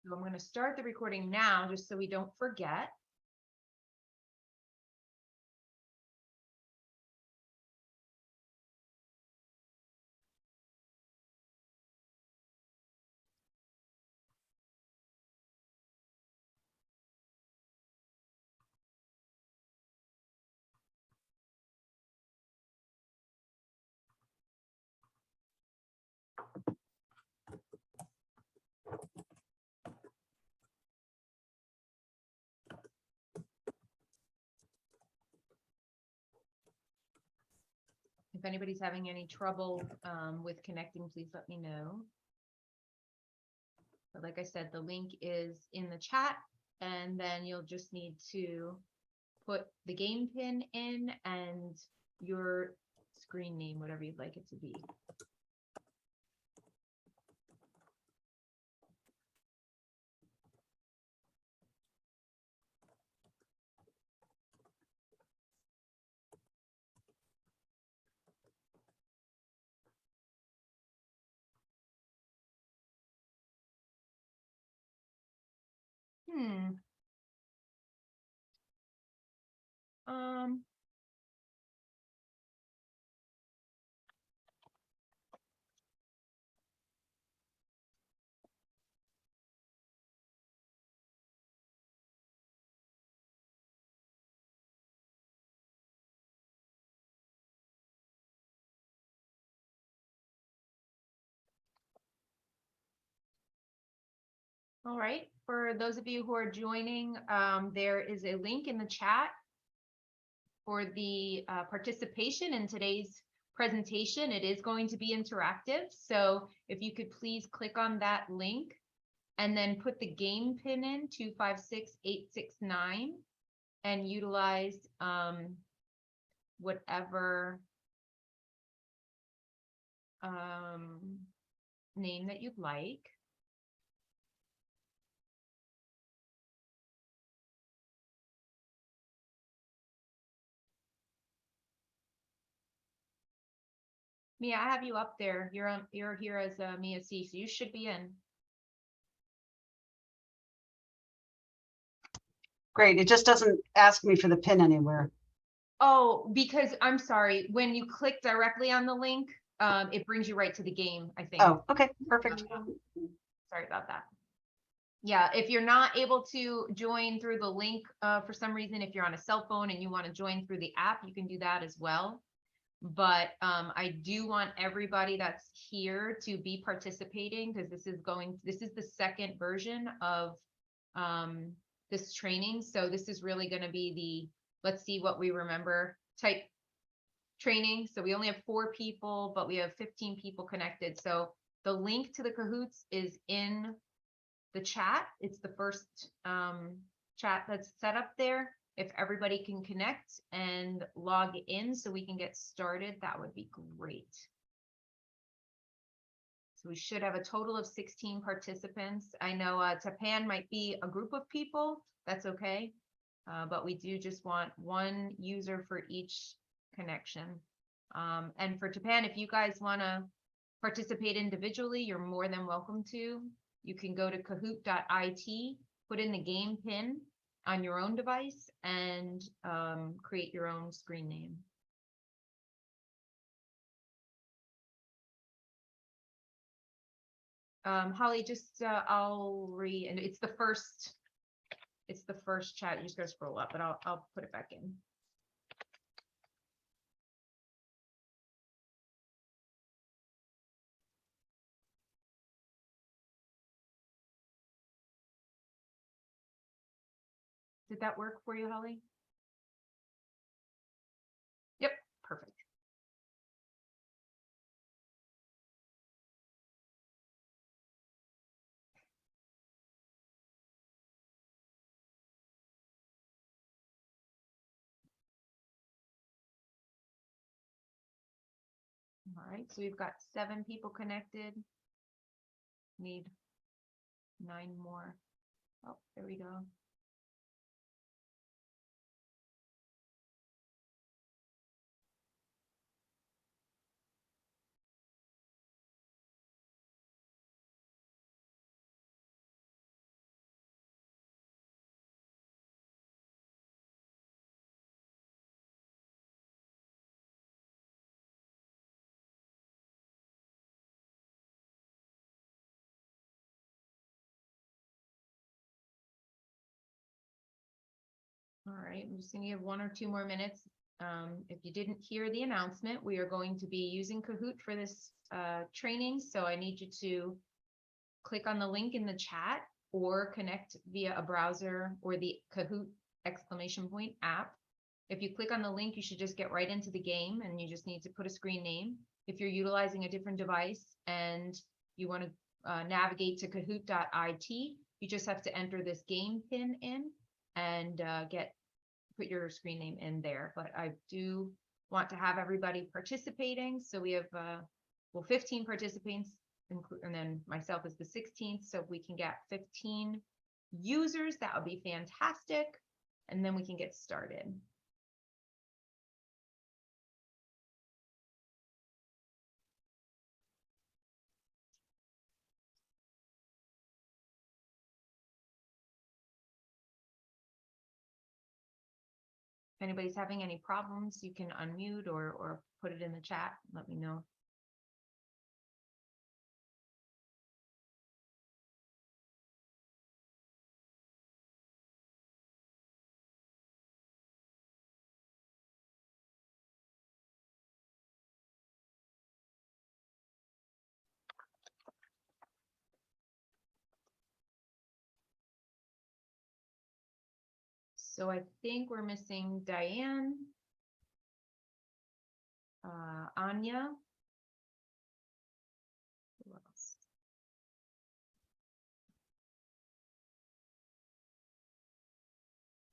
So I'm going to start the recording now, just so we don't forget. If anybody's having any trouble with connecting, please let me know. But like I said, the link is in the chat, and then you'll just need to put the game pin in and your screen name, whatever you'd like it to be. Um, all right, for those of you who are joining, there is a link in the chat for the participation in today's presentation. It is going to be interactive, so if you could please click on that link and then put the game pin in 256869 and utilize whatever name that you'd like. Mia, I have you up there. You're here as Mia C, so you should be in. Great. It just doesn't ask me for the pin anywhere. Oh, because I'm sorry, when you click directly on the link, it brings you right to the game, I think. Oh, okay, perfect. Sorry about that. Yeah, if you're not able to join through the link for some reason, if you're on a cell phone and you want to join through the app, you can do that as well. But I do want everybody that's here to be participating, because this is the second version of this training. So this is really going to be the let's see what we remember type training. So we only have 4 people, but we have 15 people connected. So the link to the Kahoots is in the chat. It's the first chat that's set up there. If everybody can connect and log in so we can get started, that would be great. So we should have a total of 16 participants. I know Tapan might be a group of people. That's okay. But we do just want 1 user for each connection. And for Tapan, if you guys want to participate individually, you're more than welcome to. You can go to kahoot.it, put in the game pin on your own device, and create your own screen name. Holly, just and it's the first chat. You just gotta scroll up, but I'll put it back in. Did that work for you, Holly? Yep, perfect. All right, so we've got 7 people connected. Need 9 more. Oh, there we go. All right, I'm just gonna give 1 or 2 more minutes. If you didn't hear the announcement, we are going to be using Kahoot for this training. So I need you to click on the link in the chat or connect via a browser or the Kahoot ! App. If you click on the link, you should just get right into the game, and you just need to put a screen name. If you're utilizing a different device and you want to navigate to kahoot.it, you just have to enter this game pin in and put your screen name in there. But I do want to have everybody participating. So we have 15 participants, and then myself is the 16th. So if we can get 15 users, that would be fantastic. And then we can get started. If anybody's having any problems, you can unmute or put it in the chat. Let me know. So I think we're missing Diane, Anya. Who else?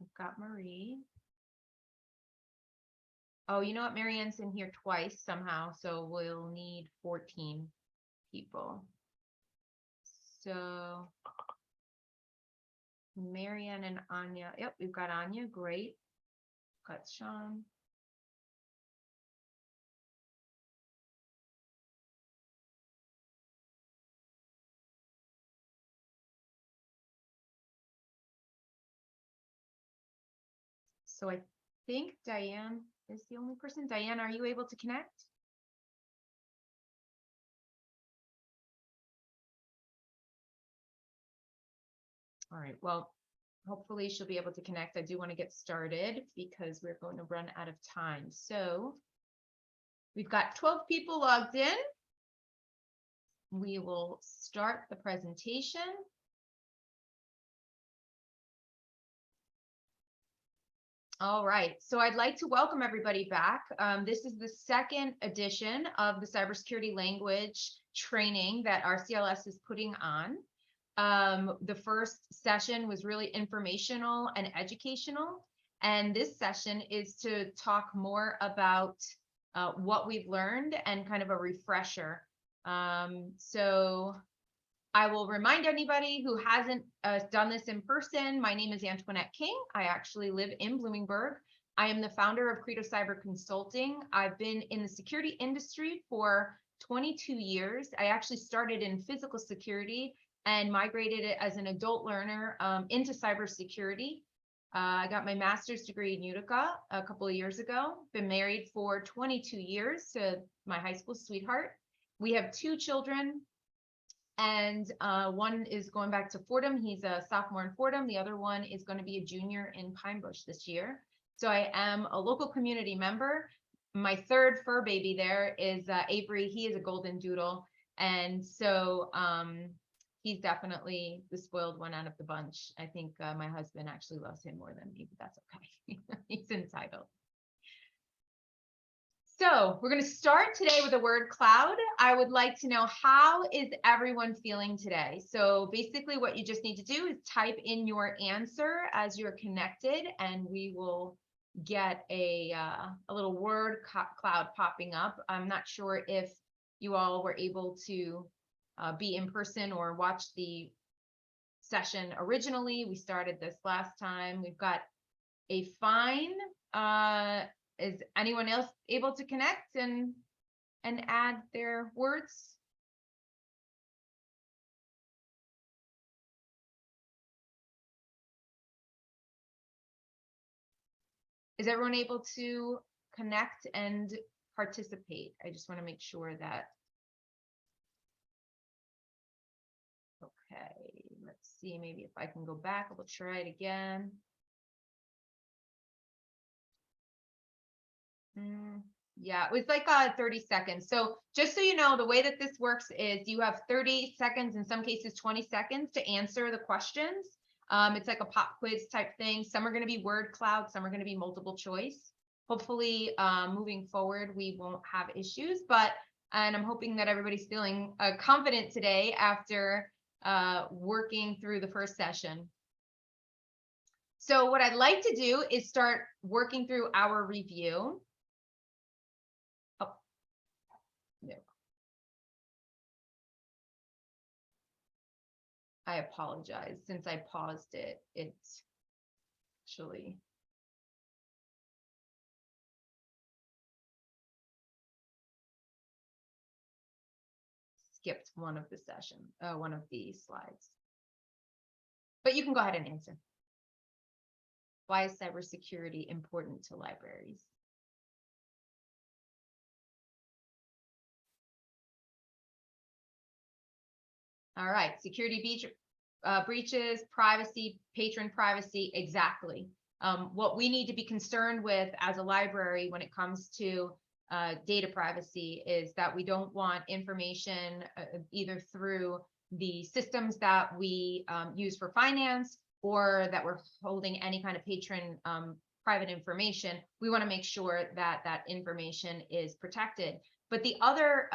I've got Marie. Oh, you know what? Marianne's in here twice somehow, so we'll need 14 people. So Marianne and Anya. Yep, we've got Anya. Great. Got Sean. So I think Diane is the only person. Diane, are you able to connect? All right, well, hopefully she'll be able to connect. I do want to get started because we're going to run out of time. So we've got 12 people logged in. We will start the presentation. All right, so I'd like to welcome everybody back. This is the second edition of the cybersecurity language training that RCLS is putting on. The first session was really informational and educational, and this session is to talk more about what we've learned and kind of a refresher. So I will remind anybody who hasn't done this in person, my name is Antoinette King. I actually live in Bloomingburg. I am the founder of Credo Cyber Consulting. I've been in the security industry for 22 years. I actually started in physical security and migrated it as an adult learner into cybersecurity. I got my master's degree in Utica a couple of years ago. Been married for 22 years to my high school sweetheart. We have 2 children. And one is going back to Fordham. He's a sophomore in Fordham. The other one is going to be a junior in Pine Bush this year. So I am a local community member. My third fur baby there is Avery. He is a golden doodle. And so he's definitely the spoiled one out of the bunch. I think my husband actually loves him more than me, but that's okay. He's entitled. So we're going to start today with the word cloud. I would like to know, how is everyone feeling today? So basically what you just need to do is type in your answer as you're connected, and we will get a little word cloud popping up. I'm not sure if you all were able to be in person or watch the session originally. We started this last time. We've got a fine is anyone else able to connect and add their words? Is everyone able to connect and participate? I just want to make sure that. Okay, let's see, maybe if I can go back, we'll try it again. Yeah, it was like 30 seconds. So just so you know, the way that this works is you have 30 seconds, in some cases 20 seconds to answer the questions. It's like a pop quiz type thing. Some are going to be word cloud, some are going to be multiple choice. Hopefully, moving forward, we won't have issues, and I'm hoping that everybody's feeling confident today after working through the first session. So what I'd like to do is start working through our review. Oh, no. I apologize. Since I paused it, it's actually skipped one of the one of the slides. But you can go ahead and answer. Why is cybersecurity important to libraries? All right, security breaches, privacy, patron privacy, exactly. What we need to be concerned with as a library when it comes to data privacy is that we don't want information either through the systems that we use for finance or that we're holding any kind of patron private information. We want to make sure that that information is protected. But the other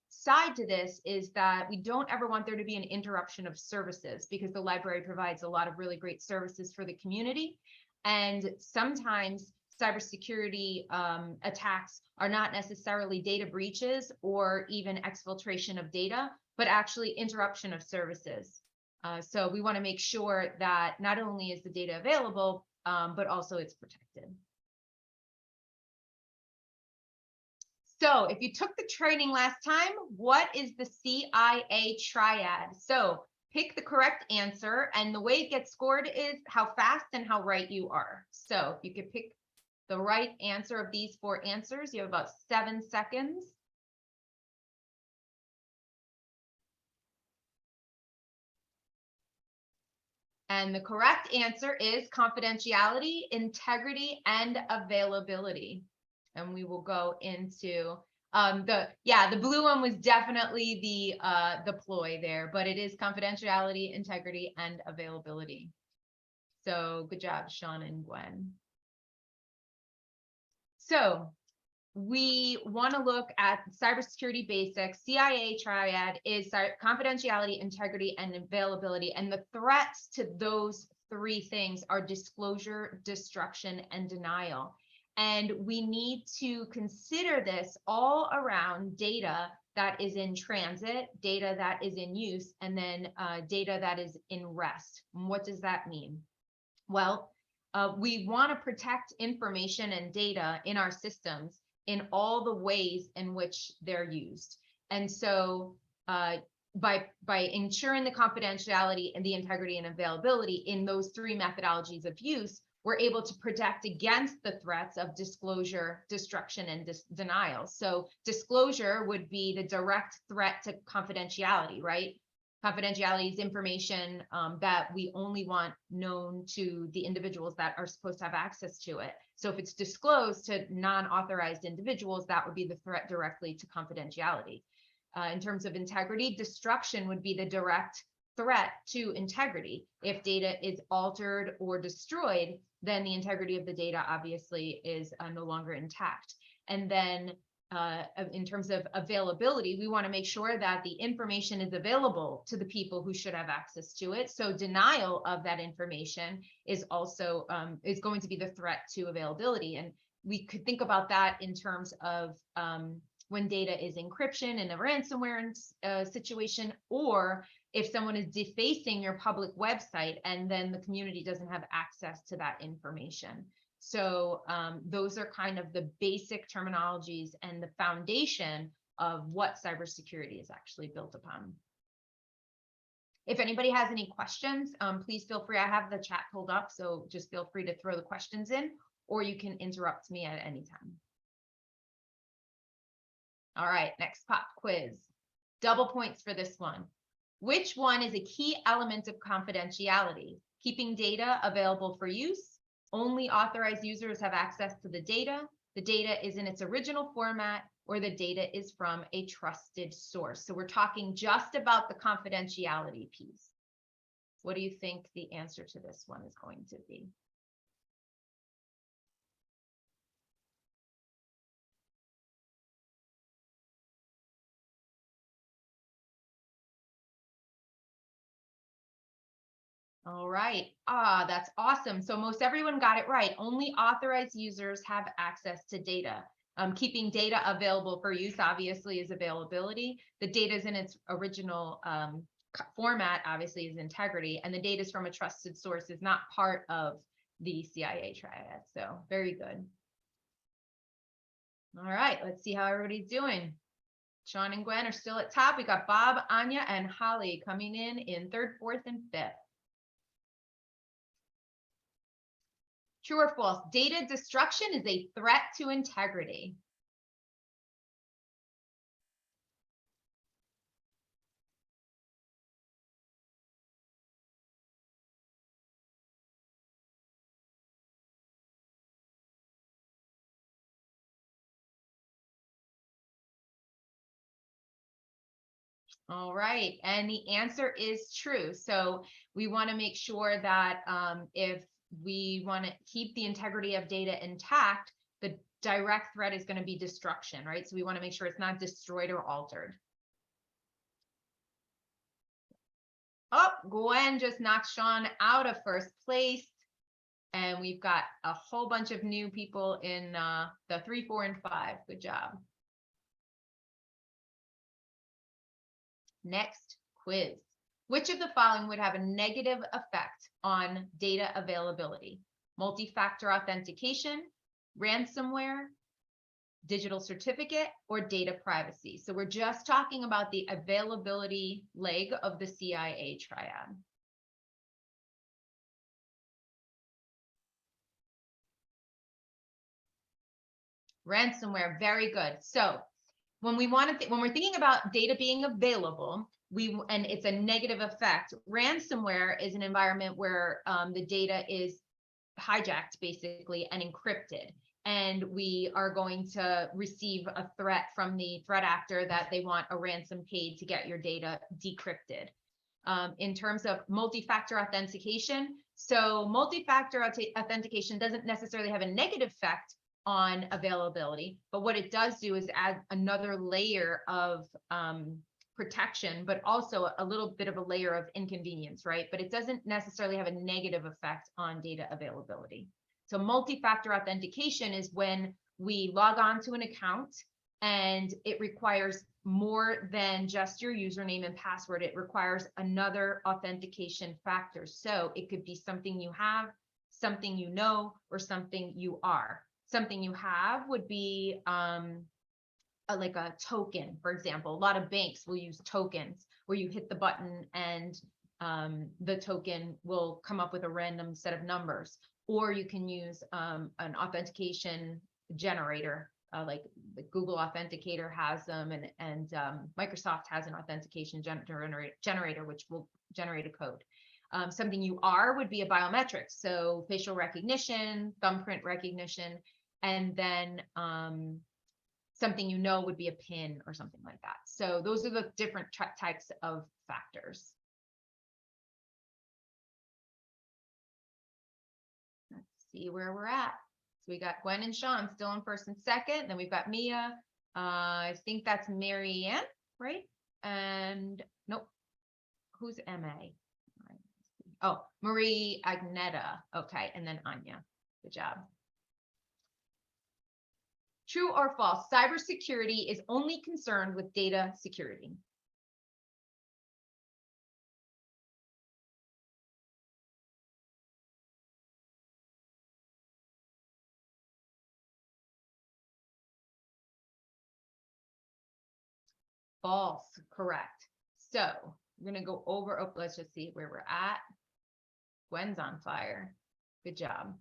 side to this is that we don't ever want there to be an interruption of services, because the library provides a lot of really great services for the community. And sometimes cybersecurity attacks are not necessarily data breaches or even exfiltration of data, but actually interruption of services. So we want to make sure that not only is the data available, but also it's protected. So if you took the training last time, what is the CIA Triad? So pick the correct answer, and the way it gets scored is how fast and how right you are. So if you could pick the right answer of these 4 answers, you have about 7 seconds. And the correct answer is confidentiality, integrity, and availability. And we will go into the blue one was definitely the ploy there, but it is confidentiality, integrity, and availability. So good job, Sean and Gwen. So we want to look at cybersecurity basics. CIA Triad is confidentiality, integrity, and availability. And the threats to those 3 things are disclosure, destruction, and denial. And we need to consider this all around data that is in transit, data that is in use, and then data that is in rest. What does that mean? Well, we want to protect information and data in our systems in all the ways in which they're used. And so by ensuring the confidentiality and the integrity and availability in those 3 methodologies of use, we're able to protect against the threats of disclosure, destruction, and denial. So disclosure would be the direct threat to confidentiality, right? Confidentiality is information that we only want known to the individuals that are supposed to have access to it. So if it's disclosed to non-authorized individuals, that would be the threat directly to confidentiality. In terms of integrity, destruction would be the direct threat to integrity. If data is altered or destroyed, then the integrity of the data obviously is no longer intact. And then in terms of availability, we want to make sure that the information is available to the people who should have access to it. So denial of that information is also is going to be the threat to availability. And we could think about that in terms of when data is encryption in a ransomware situation, or if someone is defacing your public website and then the community doesn't have access to that information. So those are kind of the basic terminologies and the foundation of what cybersecurity is actually built upon. If anybody has any questions, please feel free. I have the chat pulled up, so just feel free to throw the questions in, or you can interrupt me at any time. All right, next pop quiz. Double points for this one. Which one is a key element of confidentiality? Keeping data available for use, only authorized users have access to the data, the data is in its original format, or the data is from a trusted source. So we're talking just about the confidentiality piece. What do you think the answer to this one is going to be? All right. That's awesome. So most everyone got it right. Only authorized users have access to data. Keeping data available for use obviously is availability. The data is in its original format, obviously, is integrity, and the data is from a trusted source is not part of the CIA triad. So very good. All right, let's see how everybody's doing. Sean and Gwen are still at top. We got Bob, Anya, and Holly coming in third, fourth, and fifth. True or false? Data destruction is a threat to integrity. All right, and the answer is true. So we want to make sure that if we want to keep the integrity of data intact, the direct threat is going to be destruction, right? So we want to make sure it's not destroyed or altered. Oh, Gwen just knocked Sean out of first place. And we've got a whole bunch of new people in the 3, 4, and 5. Good job. Next quiz. Which of the following would have a negative effect on data availability? Multi-factor authentication, ransomware, digital certificate, or data privacy? So we're just talking about the availability leg of the CIA triad. Ransomware, very good. So when we want to, when we're thinking about data being available, and it's a negative effect. Ransomware is an environment where the data is hijacked basically and encrypted, and we are going to receive a threat from the threat actor that they want a ransom paid to get your data decrypted. In terms of multi-factor authentication, so multi-factor authentication doesn't necessarily have a negative effect on availability, but what it does do is add another layer of protection, but also a little bit of a layer of inconvenience, right? But it doesn't necessarily have a negative effect on data availability. So multi-factor authentication is when we log on to an account and it requires more than just your username and password. It requires another authentication factor. So it could be something you have, something you know, or something you are. Something you have would be like a token, for example. A lot of banks will use tokens where you hit the button and the token will come up with a random set of numbers. Or you can use an authentication generator, like the Google Authenticator has them, and Microsoft has an authentication generator, which will generate a code. Something you are would be a biometric, so facial recognition, thumbprint recognition, and then something you know would be a PIN or something like that. So those are the different types of factors. Let's see where we're at. So we got Gwen and Sean still in first and second. Then we've got Mia. I think that's Mary Ann, right? And nope. Who's MA? Oh, Marie Agneta. Okay, and then Anya. Good job. True or false? Cybersecurity is only concerned with data security. False, correct. So we're going to go over, oh, let's just see where we're at. Gwen's on fire. Good job.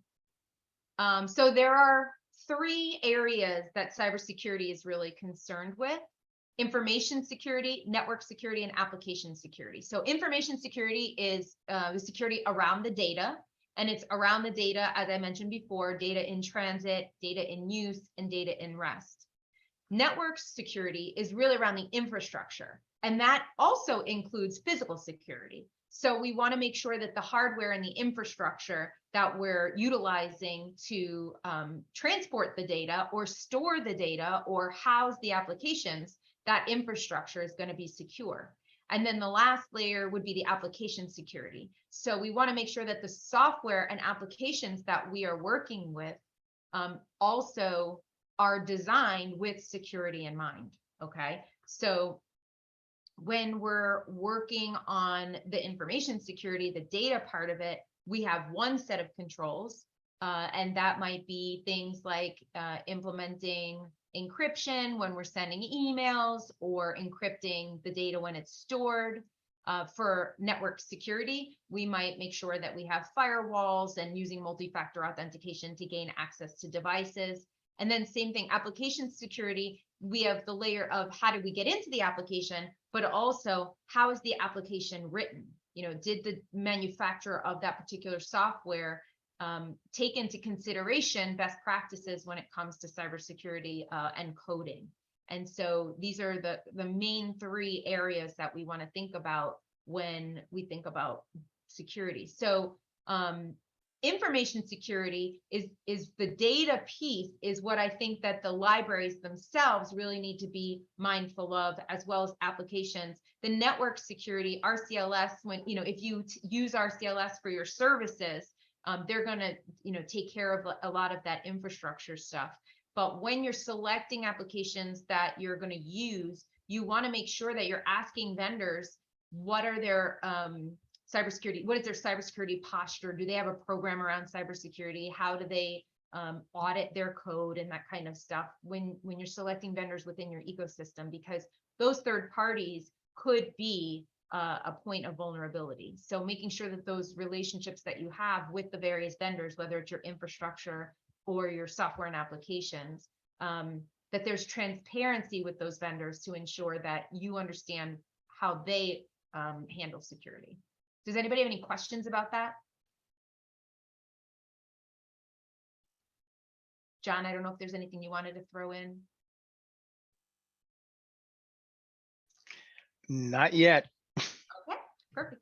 So there are 3 areas that cybersecurity is really concerned with: information security, network security, and application security. So information security is the security around the data, And it's around the data, as I mentioned before, data in transit, data in use, and data in rest. Network security is really around the infrastructure, and that also includes physical security. So we want to make sure that the hardware and the infrastructure that we're utilizing to transport the data or store the data or house the applications, that infrastructure is going to be secure. And then the last layer would be the application security. So we want to make sure that the software and applications that we are working with also are designed with security in mind. Okay, so when we're working on the information security, the data part of it, we have one set of controls, and that might be things like implementing encryption when we're sending emails or encrypting the data when it's stored. For network security, we might make sure that we have firewalls and using multi-factor authentication to gain access to devices. And then same thing, application security, we have the layer of how do we get into the application, but also how is the application written? You know, did the manufacturer of that particular software take into consideration best practices when it comes to cybersecurity and coding? And so these are the main three areas that we want to think about when we think about security. So information security is the data piece, is what I think that the libraries themselves really need to be mindful of, as well as applications. The network security, RCLS, when, you know, if you use RCLS for your services, they're going to, you know, take care of a lot of that infrastructure stuff. But when you're selecting applications that you're going to use, you want to make sure that you're asking vendors, what are their cybersecurity, what is their cybersecurity posture? Do they have a program around cybersecurity? How do they audit their code and that kind of stuff when you're selecting vendors within your ecosystem? Because those third parties could be a point of vulnerability. So making sure that those relationships that you have with the various vendors, whether it's your infrastructure or your software and applications, that there's transparency with those vendors to ensure that you understand how they handle security. Does anybody have any questions about that? John, I don't know if there's anything you wanted to throw in. Not yet. Okay, perfect.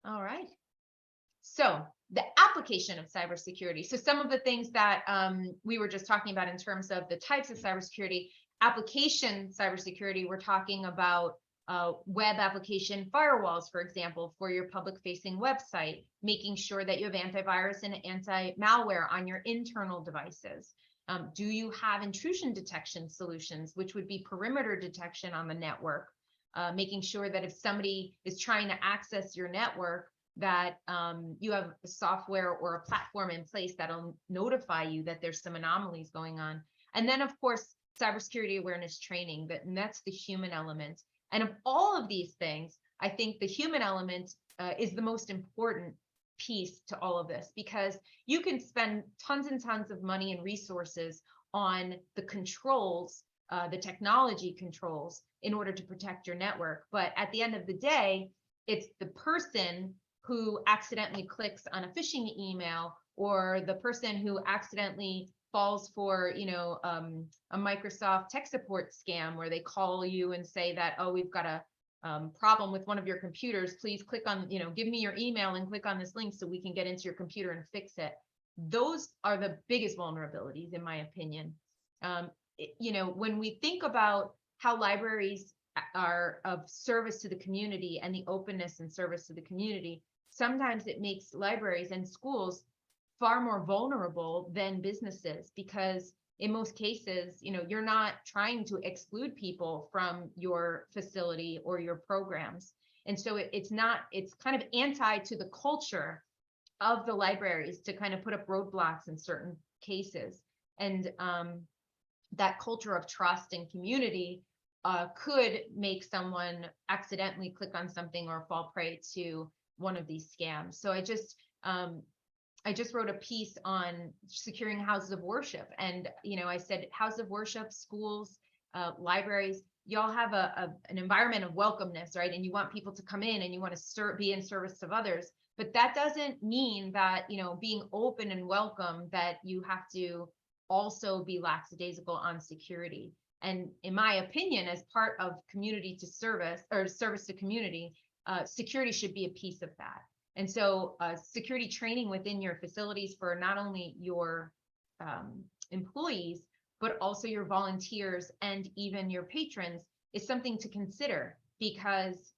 All right. So the application of cybersecurity. So some of the things that we were just talking about in terms of the types of cybersecurity, application cybersecurity, we're talking about web application firewalls, for example, for your public facing website, making sure that you have antivirus and anti-malware on your internal devices. Do you have intrusion detection solutions, which would be perimeter detection on the network, making sure that if somebody is trying to access your network, that you have a software or a platform in place that'll notify you that there's some anomalies going on. And then, of course, cybersecurity awareness training, and that's the human element. And of all of these things, I think the human element is the most important piece to all of this, because you can spend tons and tons of money and resources on the controls, the technology controls, in order to protect your network. But at the end of the day, it's the person who accidentally clicks on a phishing email, or the person who accidentally falls for, you know, a Microsoft tech support scam where they call you and say that, oh, we've got a problem with one of your computers. Please click on, you know, give me your email and click on this link so we can get into your computer and fix it. Those are the biggest vulnerabilities, in my opinion. You know, when we think about how libraries are of service to the community and the openness and service to the community, sometimes it makes libraries and schools far more vulnerable than businesses, because in most cases, you know, you're not trying to exclude people from your facility or your programs. And so it's kind of anti to the culture of the libraries to kind of put up roadblocks in certain cases. And that culture of trust and community could make someone accidentally click on something or fall prey to one of these scams. So I just wrote a piece on securing houses of worship, and you know, I said houses of worship, schools, libraries, y'all have an environment of welcomeness, right? And you want people to come in and you want to be in service of others. But that doesn't mean that, being open and welcome, that you have to also be lackadaisical on security. And in my opinion, as part of community to service or service to community, security should be a piece of that. And so security training within your facilities for not only your employees, but also your volunteers and even your patrons is something to consider, because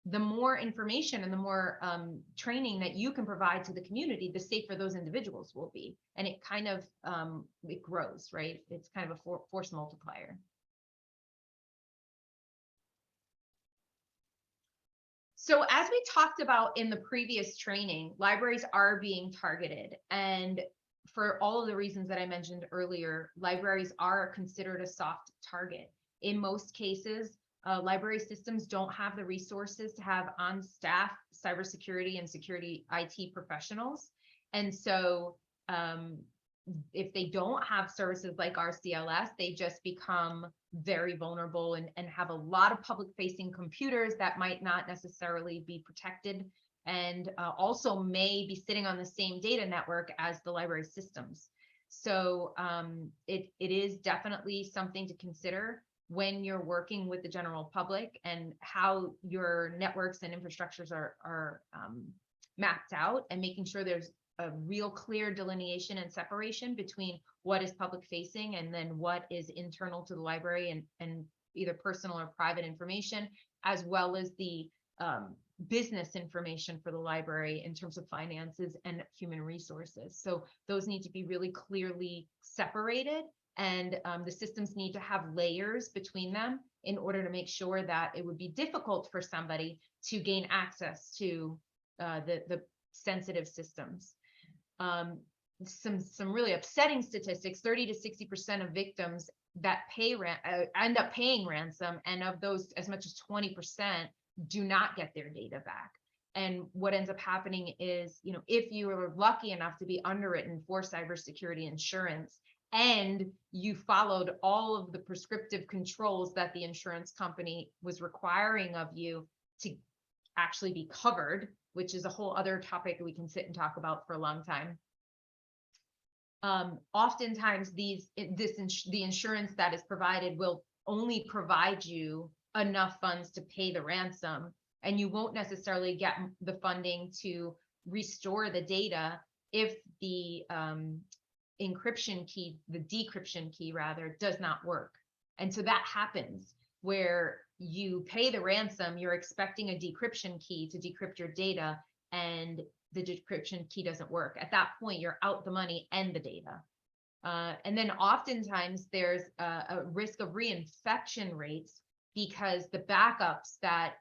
the more information and the more training that you can provide to the community, the safer those individuals will be. And it kind of, it grows, right? It's kind of a force multiplier. So as we talked about in the previous training, libraries are being targeted. And for all of the reasons that I mentioned earlier, libraries are considered a soft target. In most cases, library systems don't have the resources to have on staff cybersecurity and security IT professionals. And so if they don't have services like RCLS, they just become very vulnerable and have a lot of public facing computers that might not necessarily be protected, and also may be sitting on the same data network as the library systems. So it is definitely something to consider when you're working with the general public, and how your networks and infrastructures are mapped out, and making sure there's a real clear delineation and separation between what is public facing and then what is internal to the library, and either personal or private information, as well as the business information for the library in terms of finances and human resources. So those need to be really clearly separated, and the systems need to have layers between them in order to make sure that it would be difficult for somebody to gain access to the sensitive systems. Some really upsetting statistics: 30 to 60% of victims that end up paying ransom, and of those, as much as 20% do not get their data back. And what ends up happening is, if you are lucky enough to be underwritten for cybersecurity insurance, and you followed all of the prescriptive controls that the insurance company was requiring of you to actually be covered, which is a whole other topic we can sit and talk about for a long time. Oftentimes the insurance that is provided will only provide you enough funds to pay the ransom, and you won't necessarily get the funding to restore the data if the decryption key rather, does not work. And so that happens where you pay the ransom, you're expecting a decryption key to decrypt your data, and the decryption key doesn't work. At that point, you're out the money and the data. And then oftentimes there's a risk of reinfection rates, because the backups that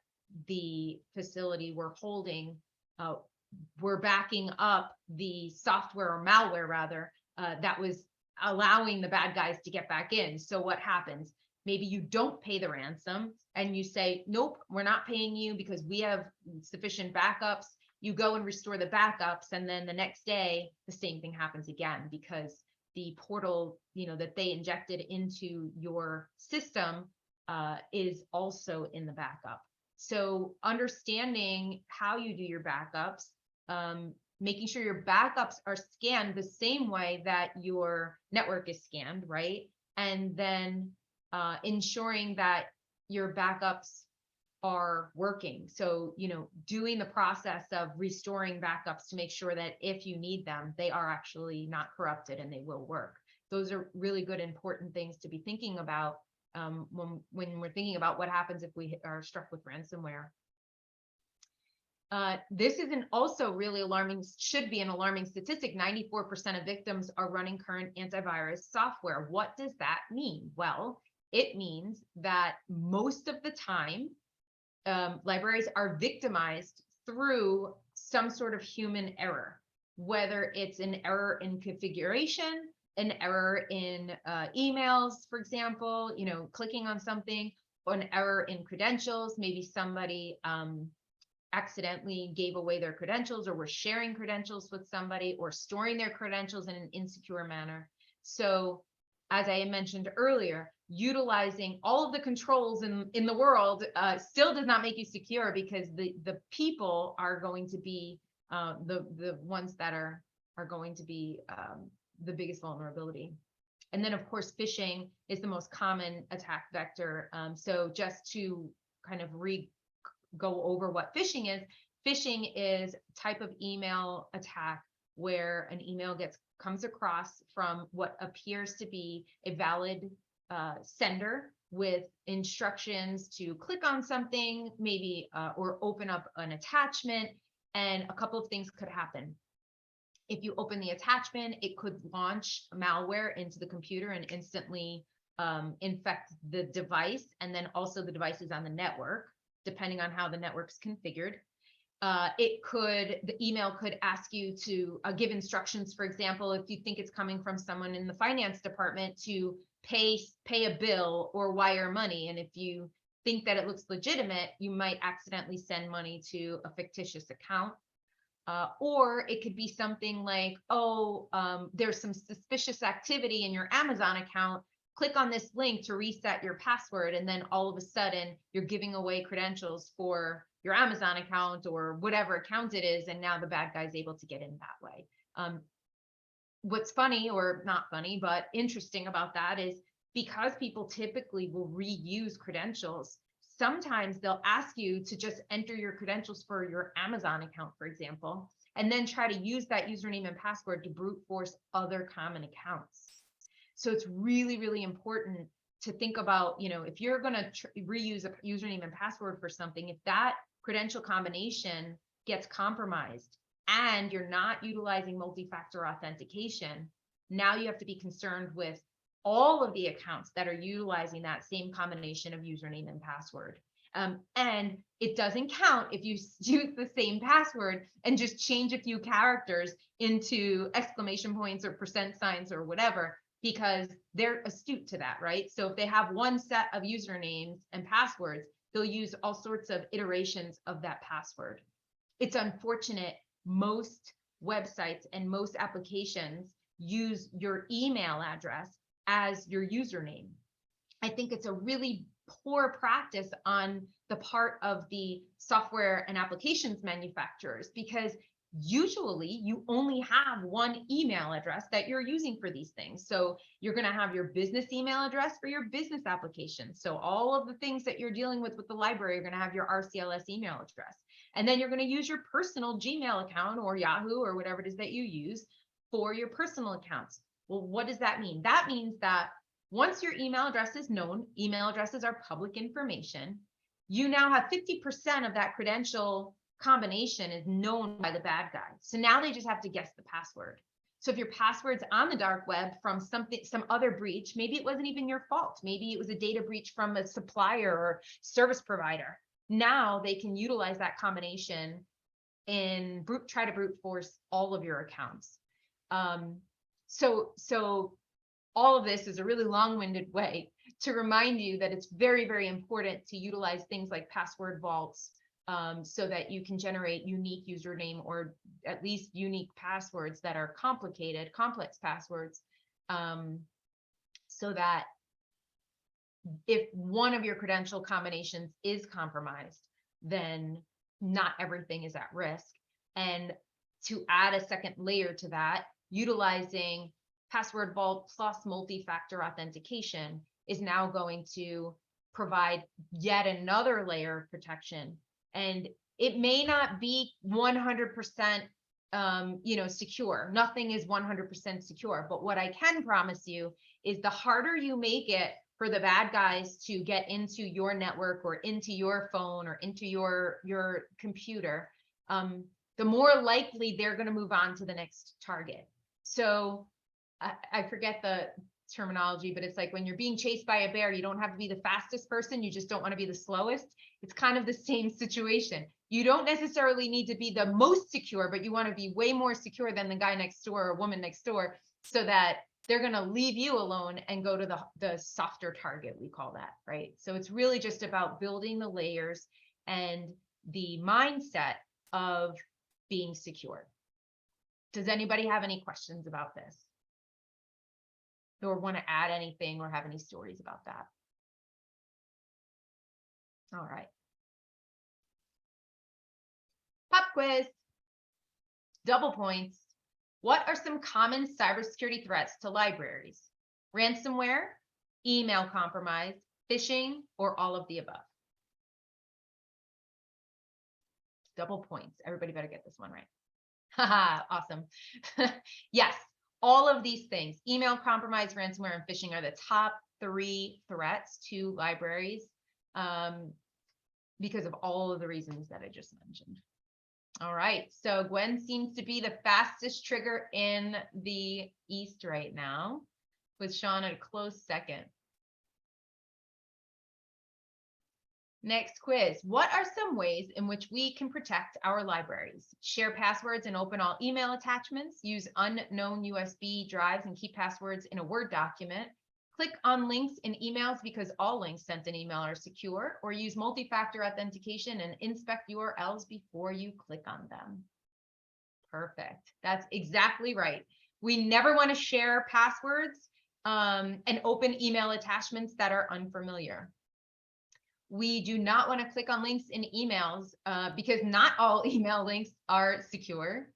the facility were holding were backing up the software, or malware rather, that was allowing the bad guys to get back in. So what happens? Maybe you don't pay the ransom and you say, nope, we're not paying you because we have sufficient backups. You go and restore the backups, and then the next day the same thing happens again, because the portal that they injected into your system is also in the backup. So understanding how you do your backups, making sure your backups are scanned the same way that your network is scanned, right? And then ensuring that your backups are working. So, doing the process of restoring backups to make sure that if you need them, they are actually not corrupted and they will work. Those are really good, important things to be thinking about when we're thinking about what happens if we are struck with ransomware. This is also really alarming, should be an alarming statistic. 94% of victims are running current antivirus software. What does that mean? Well, it means that most of the time, libraries are victimized through some sort of human error, whether it's an error in configuration, an error in emails, for example, clicking on something, or an error in credentials. Maybe somebody accidentally gave away their credentials, or were sharing credentials with somebody, or storing their credentials in an insecure manner. So as I mentioned earlier, utilizing all of the controls in the world still does not make you secure, because the people are going to be the ones that are going to be the biggest vulnerability. And then, of course, phishing is the most common attack vector. So just to kind of go over what phishing is type of email attack where an email comes across from what appears to be a valid sender with instructions to click on something, maybe, or open up an attachment, and a couple of things could happen. If you open the attachment, it could launch malware into the computer and instantly infect the device, and then also the devices on the network, depending on how the network's configured. The email could ask you to give instructions. For example, if you think it's coming from someone in the finance department, to pay a bill or wire money. And if you think that it looks legitimate, you might accidentally send money to a fictitious account. Or it could be something like, there's some suspicious activity in your Amazon account. Click on this link to reset your password. And then all of a sudden you're giving away credentials for your Amazon account or whatever account it is. And now the bad guy's able to get in that way. What's funny, or not funny, but interesting about that is, because people typically will reuse credentials, sometimes they'll ask you to just enter your credentials for your Amazon account, for example, and then try to use that username and password to brute force other common accounts. So it's really, really important to think about, if you're going to reuse a username and password for something, if that credential combination gets compromised and you're not utilizing multi-factor authentication, now you have to be concerned with all of the accounts that are utilizing that same combination of username and password. And it doesn't count if you use the same password and just change a few characters into exclamation points or percent signs or whatever, because they're astute to that, right? So if they have one set of usernames and passwords, they'll use all sorts of iterations of that password. It's unfortunate. Most websites and most applications use your email address as your username. I think it's a really poor practice on the part of the software and applications manufacturers, because usually you only have one email address that you're using for these things. So you're going to have your business email address for your business application. So all of the things that you're dealing with the library, you're going to have your RCLS email address. And then you're going to use your personal Gmail account or Yahoo or whatever it is that you use for your personal accounts. Well, what does that mean? That means that once your email address is known, email addresses are public information, you now have 50% of that credential combination is known by the bad guy. So now they just have to guess the password. So if your password's on the dark web from some other breach, maybe it wasn't even your fault. Maybe it was a data breach from a supplier or service provider. Now they can utilize that combination and try to brute force all of your accounts. So all of this is a really long-winded way to remind you that it's very, very important to utilize things like password vaults, so that you can generate unique username or at least unique passwords that are complex passwords, so that if one of your credential combinations is compromised, then not everything is at risk. And to add a second layer to that, utilizing password vault plus multi-factor authentication is now going to provide yet another layer of protection. And it may not be 100% secure. Nothing is 100% secure. But what I can promise you is the harder you make it for the bad guys to get into your network or into your phone or into your computer, the more likely they're going to move on to the next target. So I forget the terminology, but it's like when you're being chased by a bear, you don't have to be the fastest person. You just don't want to be the slowest. It's kind of the same situation. You don't necessarily need to be the most secure, but you want to be way more secure than the guy next door or woman next door, so that they're going to leave you alone and go to the softer target, we call that, right? So it's really just about building the layers and the mindset of being secure. Does anybody have any questions about this? or want to add anything or have any stories about that. All right. Pop quiz. Double points. What are some common cybersecurity threats to libraries? Ransomware, email compromise, phishing, or all of the above? Double points. Everybody better get this one right. Haha, awesome. Yes, all of these things, email compromise, ransomware, and phishing are the top 3 threats to libraries because of all of the reasons that I just mentioned. All right, so Gwen seems to be the fastest trigger in the East right now, with Sean at a close second. Next quiz. What are some ways in which we can protect our libraries? Share passwords and open all email attachments, use unknown USB drives and keep passwords in a Word document, click on links in emails because all links sent in email are secure, or use multi-factor authentication and inspect URLs before you click on them. Perfect. That's exactly right. We never want to share passwords and open email attachments that are unfamiliar. We do not want to click on links in emails because not all email links are secure.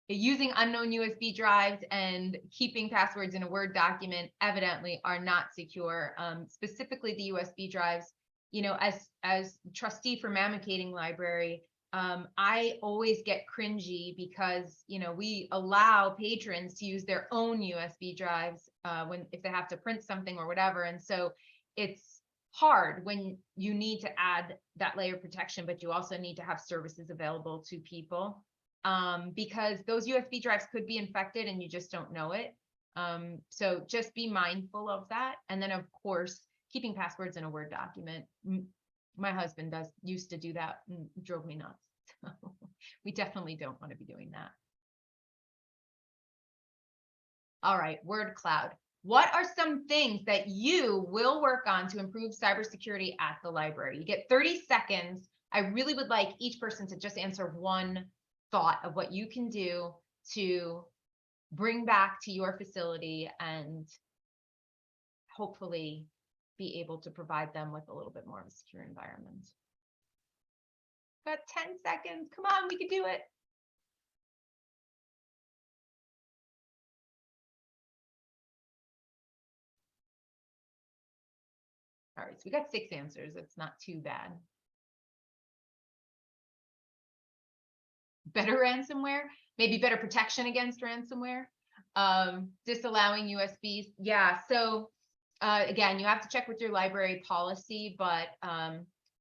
Using unknown USB drives and keeping passwords in a Word document evidently are not secure. Specifically the USB drives, you know, as trustee for Mammocating Library, I always get cringy because, you know, we allow patrons to use their own USB drives if they have to print something or whatever. And so it's hard when you need to add that layer of protection, but you also need to have services available to people because those USB drives could be infected and you just don't know it. So just be mindful of that. And then of course, keeping passwords in a Word document. My husband used to do that and drove me nuts. So we definitely don't want to be doing that. All right, word cloud. What are some things that you will work on to improve cybersecurity at the library? You get 30 seconds. I really would like each person to just answer one thought of what you can do to bring back to your facility and hopefully be able to provide them with a little bit more of a secure environment. Got 10 seconds. Come on, we can do it. All right, so we got 6 answers. It's not too bad. Better ransomware, maybe better protection against ransomware, disallowing USBs. Yeah, so again, you have to check with your library policy, but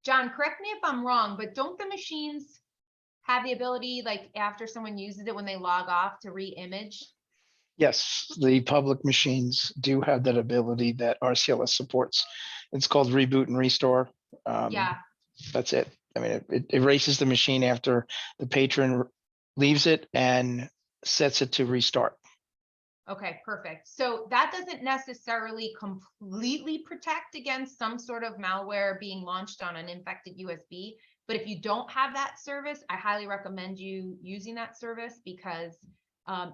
John, correct me if I'm wrong, but don't the machines have the ability, like after someone uses it, when they log off, to re-image? Yes, the public machines do have that ability that RCLS supports. It's called Reboot and Restore. Yeah. That's it. I mean, it erases the machine after the patron leaves it and sets it to restart. Okay, perfect. So that doesn't necessarily completely protect against some sort of malware being launched on an infected USB. But if you don't have that service, I highly recommend you using that service because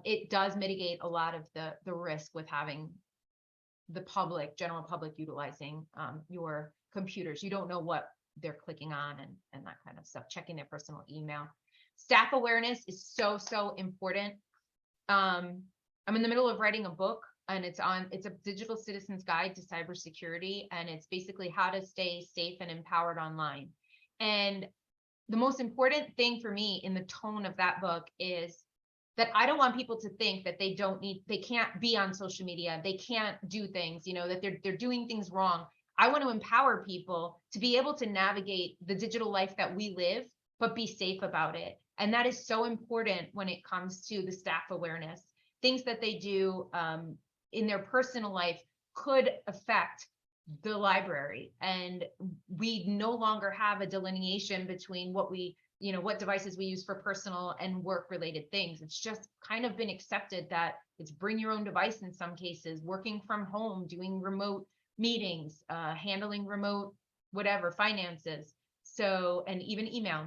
it does mitigate a lot of the risk with having the general public utilizing your computers. You don't know what they're clicking on and that kind of stuff, checking their personal email. Staff awareness is so important. I'm in the middle of writing a book and it's a digital citizen's guide to cybersecurity. And it's basically how to stay safe and empowered online. And the most important thing for me in the tone of that book is that I don't want people to think that they can't be on social media, they can't do things, you know, that they're doing things wrong. I want to empower people to be able to navigate the digital life that we live, but be safe about it. And that is so important when it comes to the staff awareness. Things that they do in their personal life could affect the library. And we no longer have a delineation between what devices we use for personal and work related things. It's just kind of been accepted that it's bring your own device in some cases, working from home, doing remote meetings, handling remote, whatever, finances. So, and even email.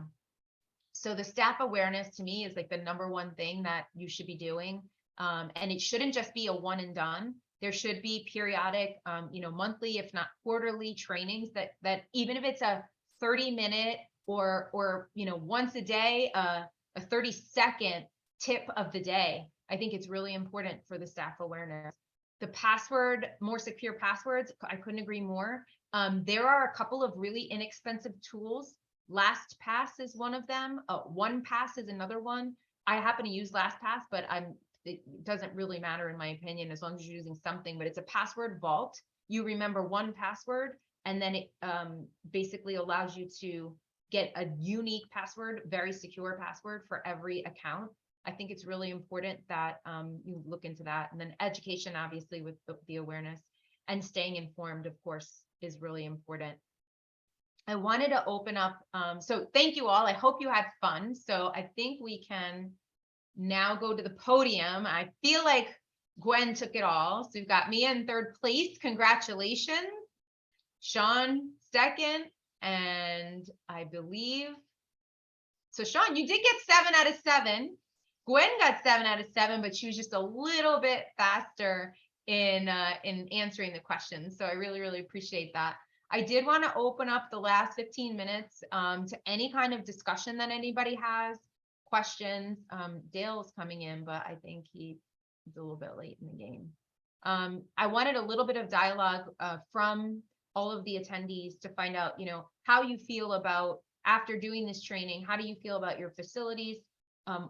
So the staff awareness to me is like the #1 thing that you should be doing. And it shouldn't just be a one and done. There should be periodic, monthly, if not quarterly trainings that even if it's a 30-minute or once a day, a 30-second tip of the day. I think it's really important for the staff awareness. The password, more secure passwords, I couldn't agree more. There are a couple of really inexpensive tools. LastPass is one of them. 1Pass is another one. I happen to use LastPass, but it doesn't really matter in my opinion, as long as you're using something, but it's a password vault. You remember one password, and then it basically allows you to get a unique password, very secure password for every account. I think it's really important that you look into that. And then education, obviously, with the awareness, and staying informed, of course, is really important. I wanted to open up, so thank you all. I hope you had fun. So I think we can now go to the podium. I feel like Gwen took it all. So we've got Mia in third place. Congratulations. Sean second. And I believe, so Sean, you did get 7 out of 7. Gwen got 7 out of 7, but she was just a little bit faster in answering the questions. So I really, really appreciate that. I did want to open up the last 15 minutes to any kind of discussion that anybody has, questions. Dale's coming in, but I think he's a little bit late in the game. I wanted a little bit of dialogue from all of the attendees to find out, how you feel about, after doing this training, how do you feel about your facilities?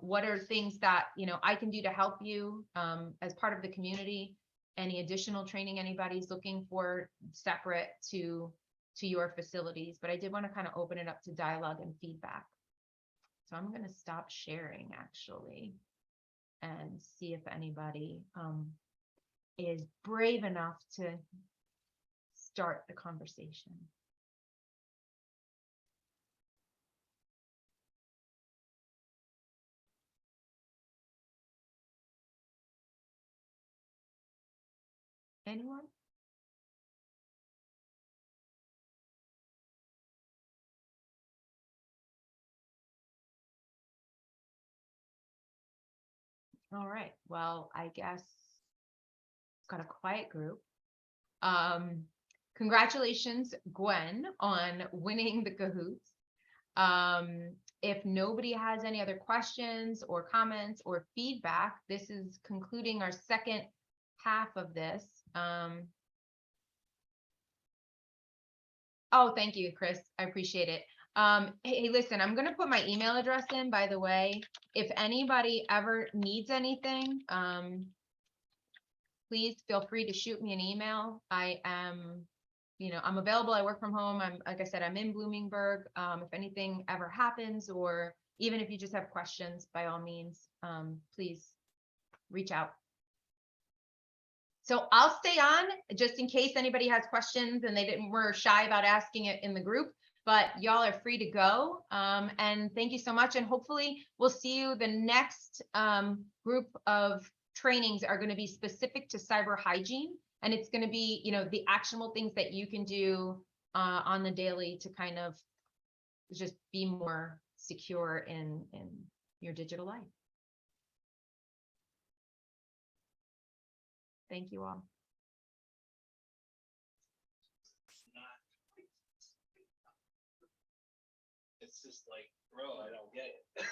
What are things that, I can do to help you as part of the community? Any additional training anybody's looking for separate to your facilities? But I did want to kind of open it up to dialogue and feedback. So I'm going to stop sharing actually and see if anybody is brave enough to start the conversation. Anyone? All right. Well, I guess got a quiet group. Congratulations, Gwen, on winning the Cahoots. If nobody has any other questions or comments or feedback, this is concluding our second half of this. Oh, thank you, Chris. I appreciate it. Hey, listen, I'm going to put my email address in, by the way. If anybody ever needs anything, please feel free to shoot me an email. I am, I'm available. I work from home. Like I said, I'm in Bloomingburg. If anything ever happens, or even if you just have questions, by all means, please reach out. So I'll stay on just in case anybody has questions and were shy about asking it in the group, but y'all are free to go. And thank you so much. And hopefully we'll see you. The next group of trainings are going to be specific to cyber hygiene. And it's going to be, the actionable things that you can do on the daily to kind of just be more secure in your digital life. Thank you all. It's just like, bro, I don't get it.